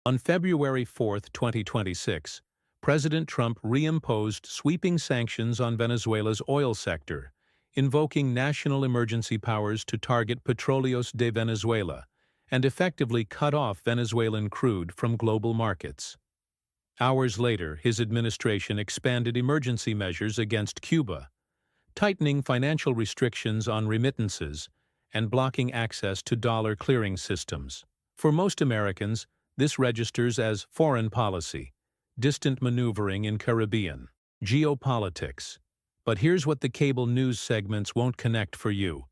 On February 4, 2026, President Trump reimposed sweeping sanctions on Venezuela's oil sector, invoking national emergency powers to target Petróleos de Venezuela and effectively cut off Venezuelan crude from global markets. Hours later, his administration expanded emergency measures against Cuba, tightening financial restrictions on remittances and blocking access to dollar clearing systems. For most Americans, this registers as foreign policy, distant maneuvering in Caribbean, geopolitics. But here's what the cable news segments won't connect for you.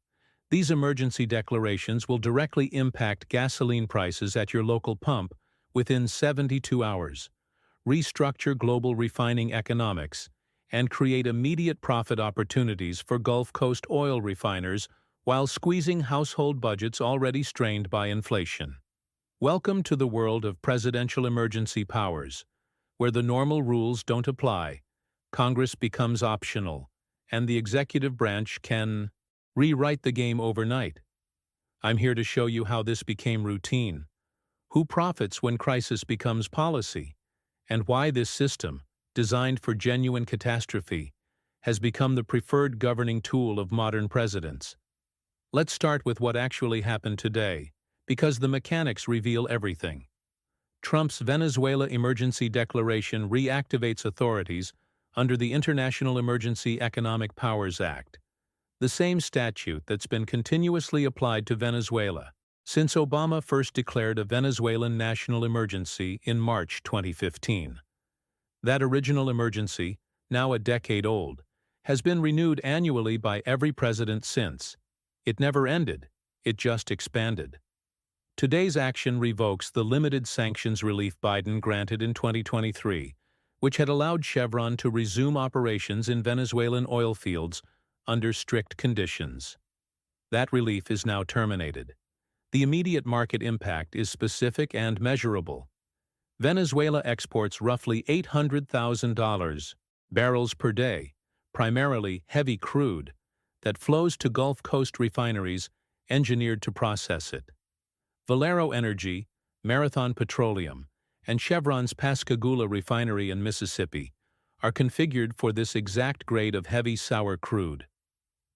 These emergency declarations will directly impact gasoline prices at your local pump within 72 hours, restructure global refining economics, and create immediate profit opportunities for Gulf Coast oil refiners while squeezing household budgets already strained by inflation. Welcome to the world of presidential emergency powers, where the normal rules don't apply, Congress becomes optional, and the executive branch can rewrite the game overnight. I'm here to show you how this became routine, who profits when crisis becomes policy, and why this system, designed for genuine catastrophe, has become the preferred governing tool of modern presidents. Let's start with what actually happened today, because the mechanics reveal everything. Trump's Venezuela emergency declaration reactivates authorities under the International Emergency Economic Powers Act, the same statute that's been continuously applied to Venezuela since Obama first declared a Venezuelan national emergency in March 2015. That original emergency, now a decade old, has been renewed annually by every president since. It never ended, it just expanded. Today's action revokes the limited sanctions relief Biden granted in 2023, which had allowed Chevron to resume operations in Venezuelan oil fields under strict conditions. That relief is now terminated. The immediate market impact is specific and measurable. Venezuela exports roughly $800,000 barrels per day, primarily heavy crude, that flows to Gulf Coast refineries engineered to process it. Valero Energy, Marathon Petroleum, and Chevron's Pascagoula refinery in Mississippi are configured for this exact grade of heavy sour crude.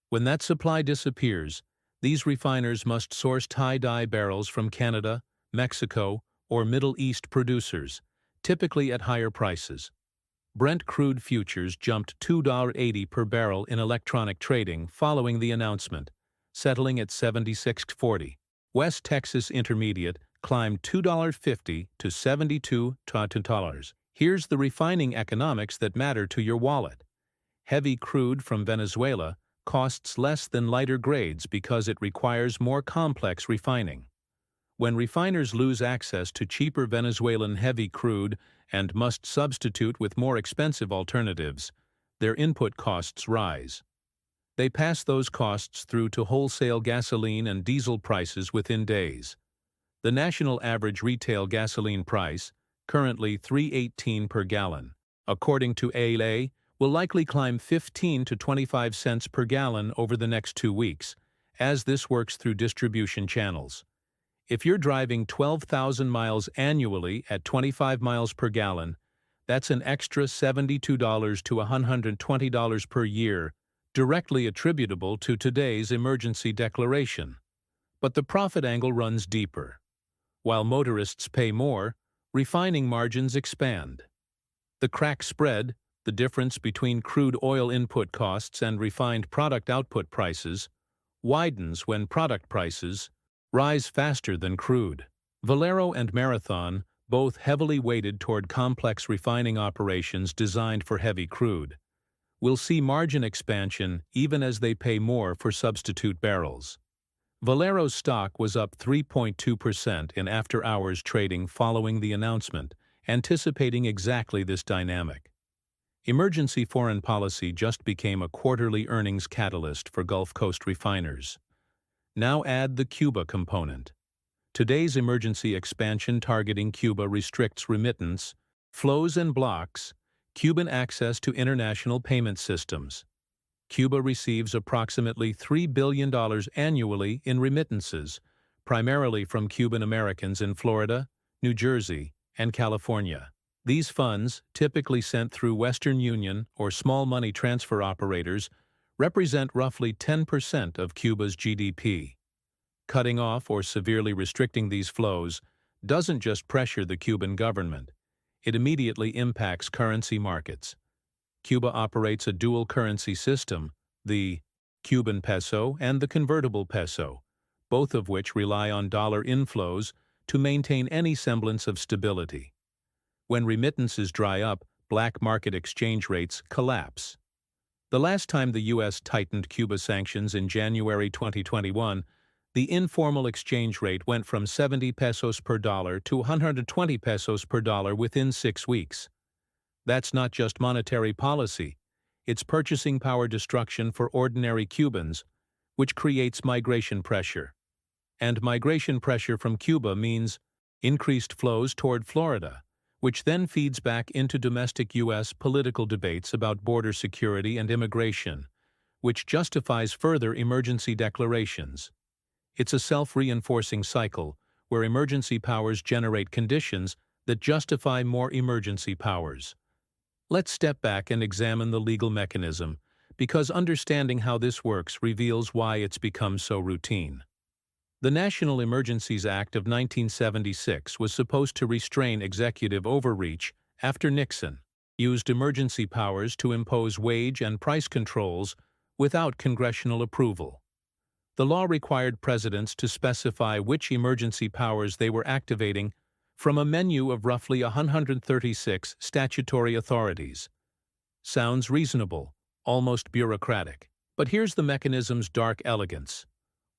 When that supply disappears, these refiners must source tie-dye barrels from Canada, Mexico, or Middle East producers, typically at higher prices. Brent crude futures jumped $2.80 per barrel in electronic trading following the announcement, settling at $76.40. West Texas Intermediate climbed $2.50 to $72. Here's the refining economics that matter to your wallet. Heavy crude from Venezuela costs less than lighter grades because it requires more complex refining. When refiners lose access to cheaper Venezuelan heavy crude and must substitute with more expensive alternatives, their input costs rise. They pass those costs through to wholesale gasoline and diesel prices within days. The national average retail gasoline price, currently $3.18 per gallon, according to ALA, will likely climb 15 to 25 cents per gallon over the next 2 weeks, as this works through distribution channels. If you're driving 12,000 miles annually at 25 miles per gallon, that's an extra $72 to $120 per year, directly attributable to today's emergency declaration. But the profit angle runs deeper. While motorists pay more, refining margins expand. The crack spread, the difference between crude oil input costs and refined product output prices, widens when product prices rise faster than crude. Valero and Marathon, both heavily weighted toward complex refining operations designed for heavy crude, will see margin expansion even as they pay more for substitute barrels. Valero's stock was up 3.2% in after-hours trading following the announcement, anticipating exactly this dynamic. Emergency foreign policy just became a quarterly earnings catalyst for Gulf Coast refiners. Now add the Cuba component. Today's emergency expansion targeting Cuba restricts remittance, flows and blocks Cuban access to international payment systems. Cuba receives approximately $3 billion annually in remittances, primarily from Cuban Americans in Florida, New Jersey, and California. These funds, typically sent through Western Union or small money transfer operators, represent roughly 10% of Cuba's GDP. Cutting off or severely restricting these flows doesn't just pressure the Cuban government, it immediately impacts currency markets. Cuba operates a dual currency system, the Cuban peso and the convertible peso, both of which rely on dollar inflows to maintain any semblance of stability. When remittances dry up, black market exchange rates collapse. The last time the U.S. tightened Cuba sanctions in January 2021, the informal exchange rate went from 70 pesos per dollar to 120 pesos per dollar within 6 weeks. That's not just monetary policy, it's purchasing power destruction for ordinary Cubans, which creates migration pressure. And migration pressure from Cuba means increased flows toward Florida, which then feeds back into domestic U.S. political debates about border security and immigration, which justifies further emergency declarations. It's a self-reinforcing cycle where emergency powers generate conditions that justify more emergency powers. Let's step back and examine the legal mechanism, because understanding how this works reveals why it's become so routine. The National Emergencies Act of 1976 was supposed to restrain executive overreach after Nixon used emergency powers to impose wage and price controls without congressional approval. The law required presidents to specify which emergency powers they were activating from a menu of roughly 136 statutory authorities. Sounds reasonable, almost bureaucratic. But here's the mechanism's dark elegance.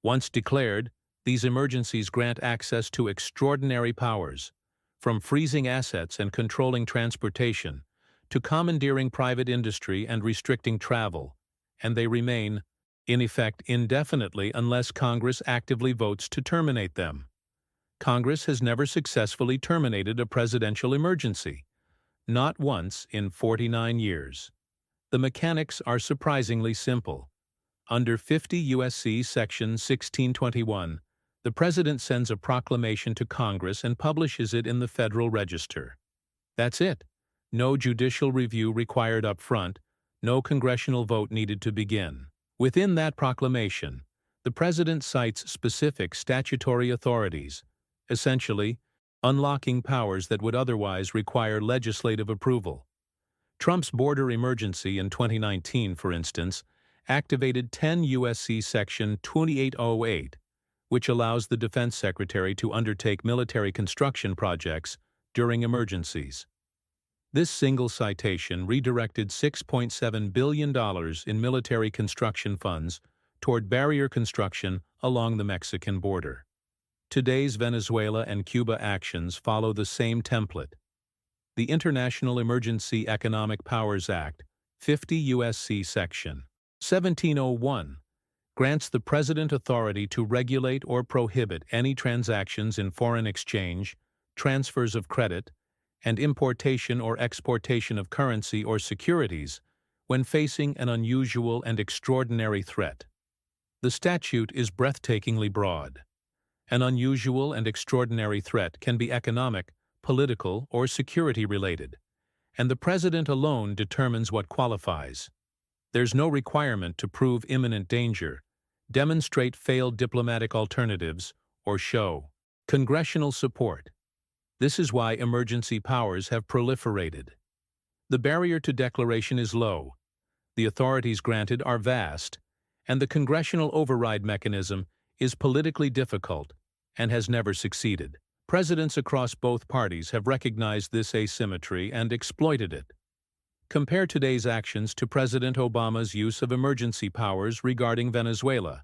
Once declared, these emergencies grant access to extraordinary powers, from freezing assets and controlling transportation to commandeering private industry and restricting travel, and they remain, in effect, indefinitely unless Congress actively votes to terminate them. Congress has never successfully terminated a presidential emergency, not once in 49 years. The mechanics are surprisingly simple. Under 50 U.S.C. Section 1621, the President sends a proclamation to Congress and publishes it in the Federal Register. That's it. No judicial review required up front, no congressional vote needed to begin. Within that proclamation, the President cites specific statutory authorities, essentially unlocking powers that would otherwise require legislative approval. Trump's border emergency in 2019, for instance, activated 10 U.S.C. Section 2808, which allows the Defense Secretary to undertake military construction projects during emergencies. This single citation redirected $6.7 billion in military construction funds toward barrier construction along the Mexican border. Today's Venezuela and Cuba actions follow the same template. The International Emergency Economic Powers Act, 50 U.S.C. Section 1701, grants the President authority to regulate or prohibit any transactions in foreign exchange, transfers of credit, and importation or exportation of currency or securities when facing an unusual and extraordinary threat. The statute is breathtakingly broad. An unusual and extraordinary threat can be economic, political, or security-related, and the President alone determines what qualifies. There's no requirement to prove imminent danger, demonstrate failed diplomatic alternatives, or show congressional support. This is why emergency powers have proliferated. The barrier to declaration is low, the authorities granted are vast, and the congressional override mechanism is politically difficult and has never succeeded. Presidents across both parties have recognized this asymmetry and exploited it. Compare today's actions to President Obama's use of emergency powers regarding Venezuela.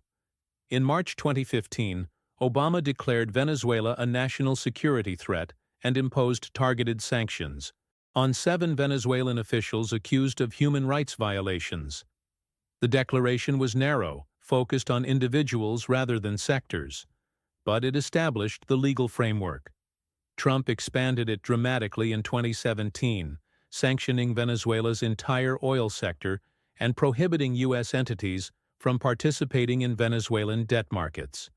In March 2015, Obama declared Venezuela a national security threat and imposed targeted sanctions on 7 Venezuelan officials accused of human rights violations. The declaration was narrow, focused on individuals rather than sectors, but it established the legal framework. Trump expanded it dramatically in 2017, sanctioning Venezuela's entire oil sector and prohibiting U.S. entities from participating in Venezuelan debt markets.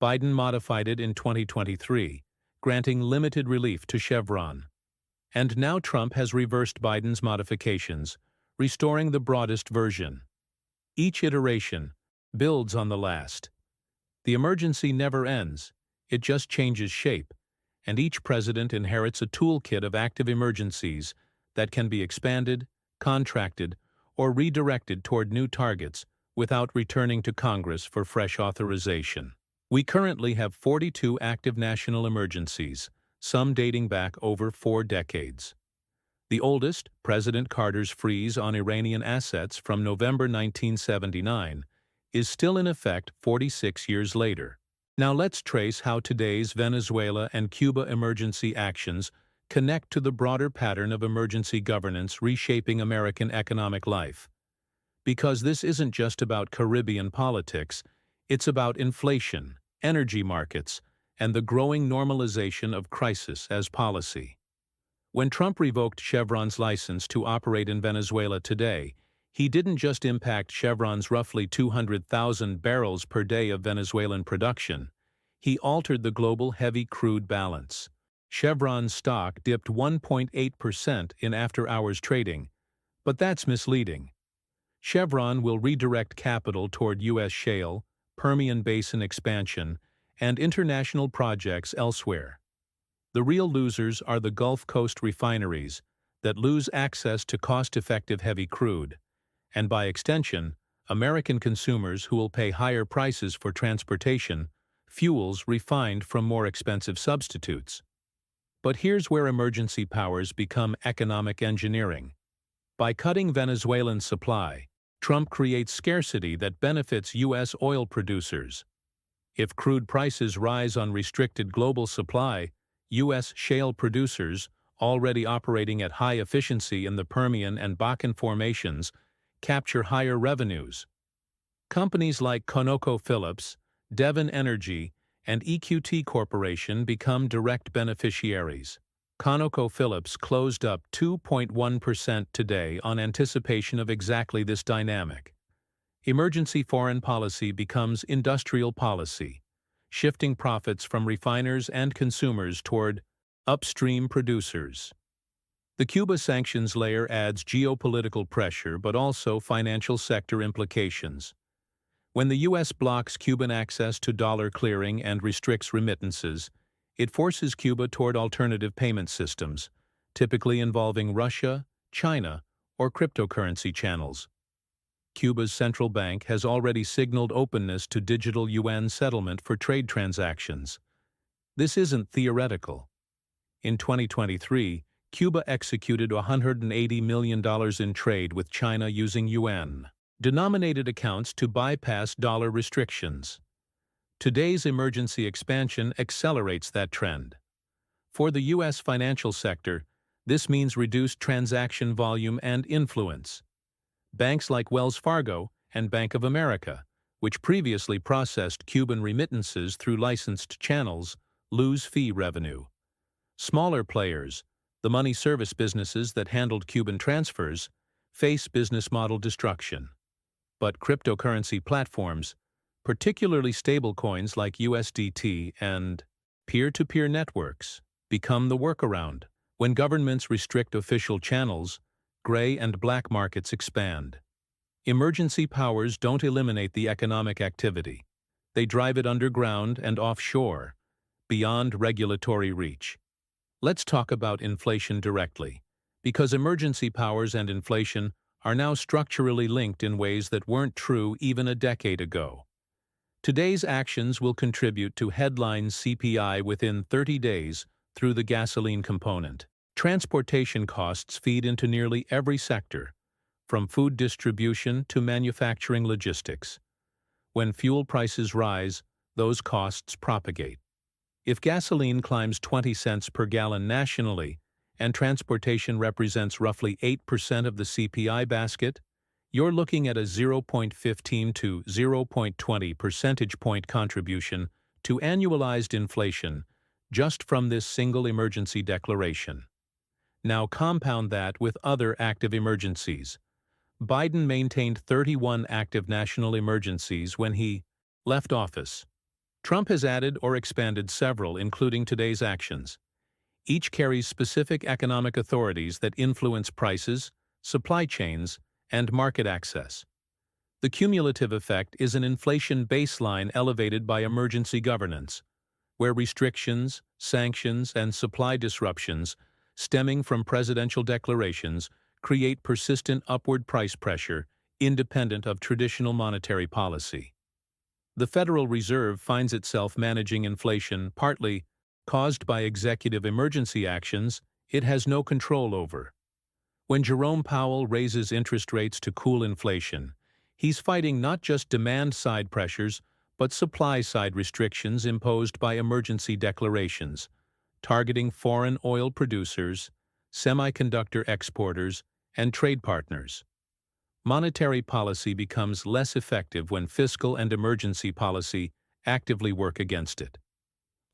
Biden modified it in 2023, granting limited relief to Chevron. And now Trump has reversed Biden's modifications, restoring the broadest version. Each iteration builds on the last. The emergency never ends, it just changes shape, and each president inherits a toolkit of active emergencies that can be expanded, contracted, or redirected toward new targets without returning to Congress for fresh authorization. We currently have 42 active national emergencies, some dating back over 4 decades. The oldest, President Carter's freeze on Iranian assets from November 1979, is still in effect 46 years later. Now let's trace how today's Venezuela and Cuba emergency actions connect to the broader pattern of emergency governance reshaping American economic life. Because this isn't just about Caribbean politics, it's about inflation, energy markets, and the growing normalization of crisis as policy. When Trump revoked Chevron's license to operate in Venezuela today, he didn't just impact Chevron's roughly 200,000 barrels per day of Venezuelan production, he altered the global heavy crude balance. Chevron's stock dipped 1.8% in after-hours trading, but that's misleading. Chevron will redirect capital toward U.S. shale, Permian Basin expansion, and international projects elsewhere. The real losers are the Gulf Coast refineries that lose access to cost-effective heavy crude, and by extension, American consumers who will pay higher prices for transportation, fuels refined from more expensive substitutes. But here's where emergency powers become economic engineering. By cutting Venezuelan supply, Trump creates scarcity that benefits U.S. oil producers. If crude prices rise on restricted global supply, U.S. shale producers, already operating at high efficiency in the Permian and Bakken formations, capture higher revenues. Companies like ConocoPhillips, Devon Energy, and EQT Corporation become direct beneficiaries. ConocoPhillips closed up 2.1% today on anticipation of exactly this dynamic. Emergency foreign policy becomes industrial policy, shifting profits from refiners and consumers toward upstream producers. The Cuba sanctions layer adds geopolitical pressure but also financial sector implications. When the U.S. blocks Cuban access to dollar clearing and restricts remittances, it forces Cuba toward alternative payment systems, typically involving Russia, China, or cryptocurrency channels. Cuba's central bank has already signaled openness to digital yuan settlement for trade transactions. This isn't theoretical. In 2023, Cuba executed $180 million in trade with China using yuan-denominated accounts to bypass dollar restrictions. Today's emergency expansion accelerates that trend. For the U.S. financial sector, this means reduced transaction volume and influence. Banks like Wells Fargo and Bank of America, which previously processed Cuban remittances through licensed channels, lose fee revenue. Smaller players, the money service businesses that handled Cuban transfers, face business model destruction. But cryptocurrency platforms, particularly stablecoins like USDT and peer-to-peer networks, become the workaround. When governments restrict official channels, gray and black markets expand. Emergency powers don't eliminate the economic activity. They drive it underground and offshore, beyond regulatory reach. Let's talk about inflation directly, because emergency powers and inflation are now structurally linked in ways that weren't true even a decade ago. Today's actions will contribute to headline CPI within 30 days through the gasoline component. Transportation costs feed into nearly every sector, from food distribution to manufacturing logistics. When fuel prices rise, those costs propagate. If gasoline climbs 20 cents per gallon nationally, and transportation represents roughly 8% of the CPI basket, you're looking at a 0.15 to 0.20 percentage point contribution to annualized inflation just from this single emergency declaration. Now compound that with other active emergencies. Biden maintained 31 active national emergencies when he left office. Trump has added or expanded several, including today's actions. Each carries specific economic authorities that influence prices, supply chains, and market access. The cumulative effect is an inflation baseline elevated by emergency governance, where restrictions, sanctions, and supply disruptions stemming from presidential declarations create persistent upward price pressure independent of traditional monetary policy. The Federal Reserve finds itself managing inflation partly caused by executive emergency actions it has no control over. When Jerome Powell raises interest rates to cool inflation, he's fighting not just demand-side pressures but supply-side restrictions imposed by emergency declarations, targeting foreign oil producers, semiconductor exporters, and trade partners. Monetary policy becomes less effective when fiscal and emergency policy actively work against it.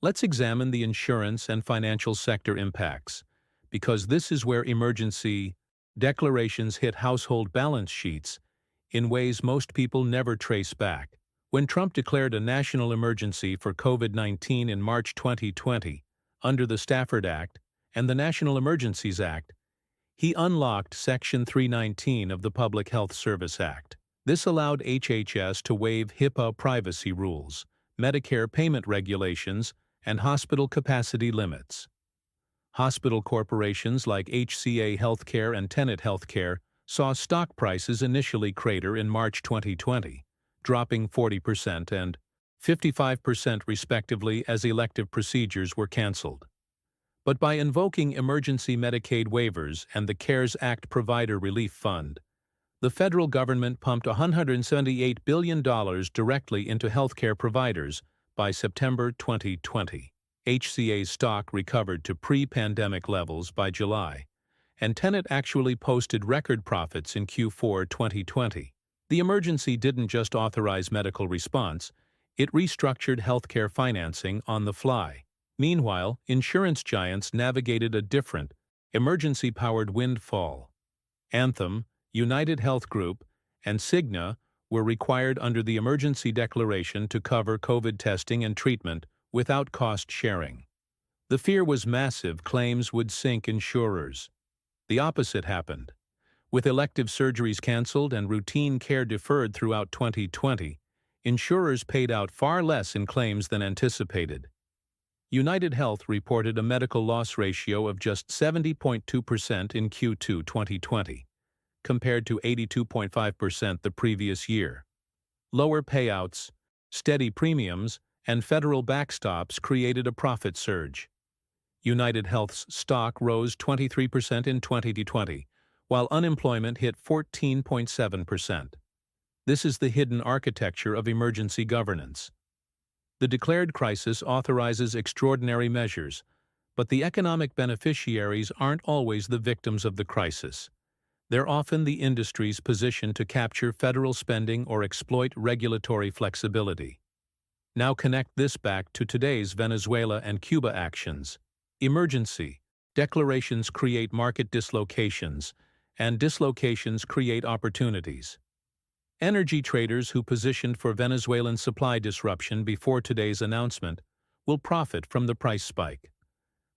Let's examine the insurance and financial sector impacts, because this is where emergency declarations hit household balance sheets in ways most people never trace back. When Trump declared a national emergency for COVID-19 in March 2020, under the Stafford Act and the National Emergencies Act, he unlocked Section 319 of the Public Health Service Act. This allowed HHS to waive HIPAA privacy rules, Medicare payment regulations, and hospital capacity limits. Hospital corporations like HCA Healthcare and Tenet Healthcare saw stock prices initially crater in March 2020, dropping 40% and 55% respectively as elective procedures were canceled. But by invoking emergency Medicaid waivers and the CARES Act Provider Relief Fund, the federal government pumped $178 billion directly into healthcare providers by September 2020. HCA's stock recovered to pre-pandemic levels by July, and Tenet actually posted record profits in Q4 2020. The emergency didn't just authorize medical response, it restructured healthcare financing on the fly. Meanwhile, insurance giants navigated a different, emergency-powered windfall. Anthem, United Health Group, and Cigna were required under the emergency declaration to cover COVID testing and treatment without cost sharing. The fear was massive claims would sink insurers. The opposite happened. With elective surgeries canceled and routine care deferred throughout 2020, insurers paid out far less in claims than anticipated. United Health reported a medical loss ratio of just 70.2% in Q2 2020, compared to 82.5% the previous year. Lower payouts, steady premiums, and federal backstops created a profit surge. United Health's stock rose 23% in 2020, while unemployment hit 14.7%. This is the hidden architecture of emergency governance. The declared crisis authorizes extraordinary measures, but the economic beneficiaries aren't always the victims of the crisis. They're often the industries positioned to capture federal spending or exploit regulatory flexibility. Now connect this back to today's Venezuela and Cuba actions. Emergency declarations create market dislocations, and dislocations create opportunities. Energy traders who positioned for Venezuelan supply disruption before today's announcement will profit from the price spike.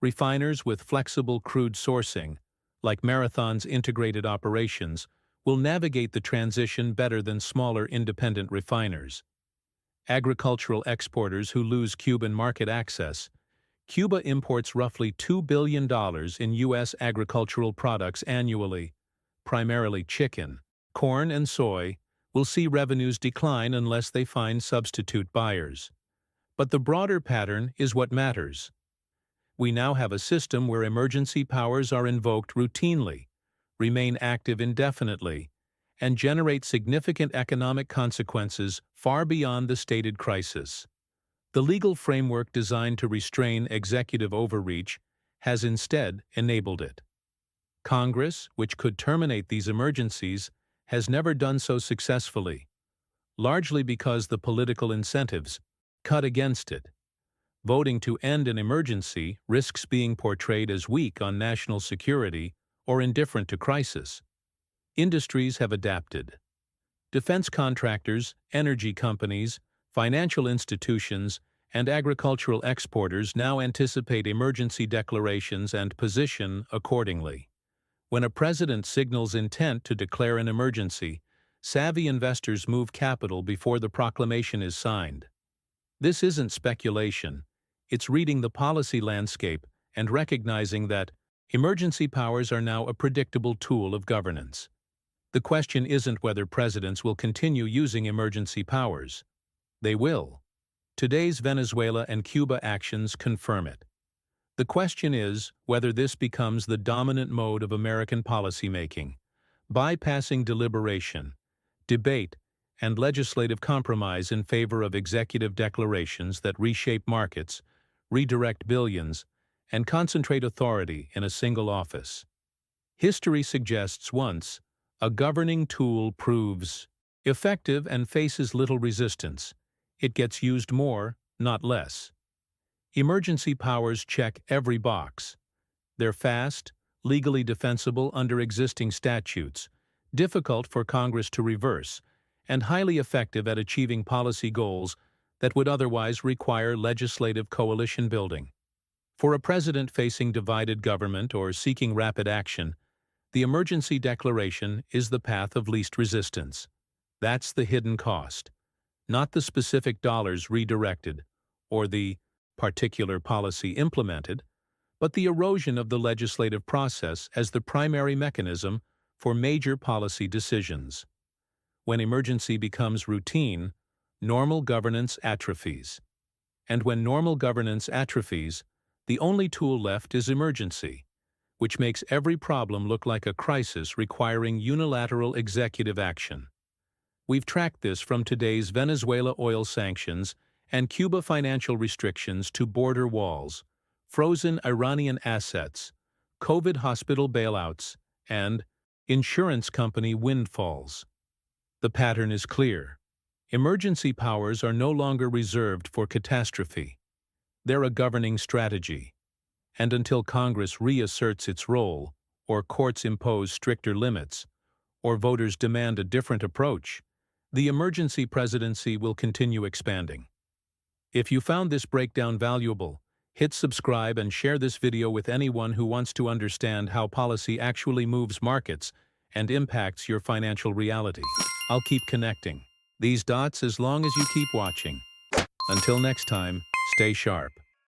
Refiners with flexible crude sourcing, like Marathon's integrated operations, will navigate the transition better than smaller independent refiners. Agricultural exporters who lose Cuban market access. Cuba imports roughly $2 billion in U.S. agricultural products annually, primarily chicken, corn, and soy, will see revenues decline unless they find substitute buyers. But the broader pattern is what matters. We now have a system where emergency powers are invoked routinely, remain active indefinitely, and generate significant economic consequences far beyond the stated crisis. The legal framework designed to restrain executive overreach has instead enabled it. Congress, which could terminate these emergencies, has never done so successfully, largely because the political incentives cut against it. Voting to end an emergency risks being portrayed as weak on national security or indifferent to crisis. Industries have adapted. Defense contractors, energy companies, financial institutions, and agricultural exporters now anticipate emergency declarations and position accordingly. When a president signals intent to declare an emergency, savvy investors move capital before the proclamation is signed. This isn't speculation. It's reading the policy landscape and recognizing that emergency powers are now a predictable tool of governance. The question isn't whether presidents will continue using emergency powers. They will. Today's Venezuela and Cuba actions confirm it. The question is whether this becomes the dominant mode of American policymaking, bypassing deliberation, debate, and legislative compromise in favor of executive declarations that reshape markets, redirect billions, and concentrate authority in a single office. History suggests once, a governing tool proves effective and faces little resistance. It gets used more, not less. Emergency powers check every box. They're fast, legally defensible under existing statutes, difficult for Congress to reverse, and highly effective at achieving policy goals that would otherwise require legislative coalition building. For a president facing divided government or seeking rapid action, the emergency declaration is the path of least resistance. That's the hidden cost, not the specific dollars redirected or the particular policy implemented, but the erosion of the legislative process as the primary mechanism for major policy decisions. When emergency becomes routine, normal governance atrophies. And when normal governance atrophies, the only tool left is emergency, which makes every problem look like a crisis requiring unilateral executive action. We've tracked this from today's Venezuela oil sanctions and Cuba financial restrictions to border walls, frozen Iranian assets, COVID hospital bailouts, and insurance company windfalls. The pattern is clear. Emergency powers are no longer reserved for catastrophe. They're a governing strategy. And until Congress reasserts its role, or courts impose stricter limits, or voters demand a different approach, the emergency presidency will continue expanding. If you found this breakdown valuable, hit subscribe and share this video with anyone who wants to understand how policy actually moves markets and impacts your financial reality. I'll keep connecting these dots as long as you keep watching. Until next time, stay sharp.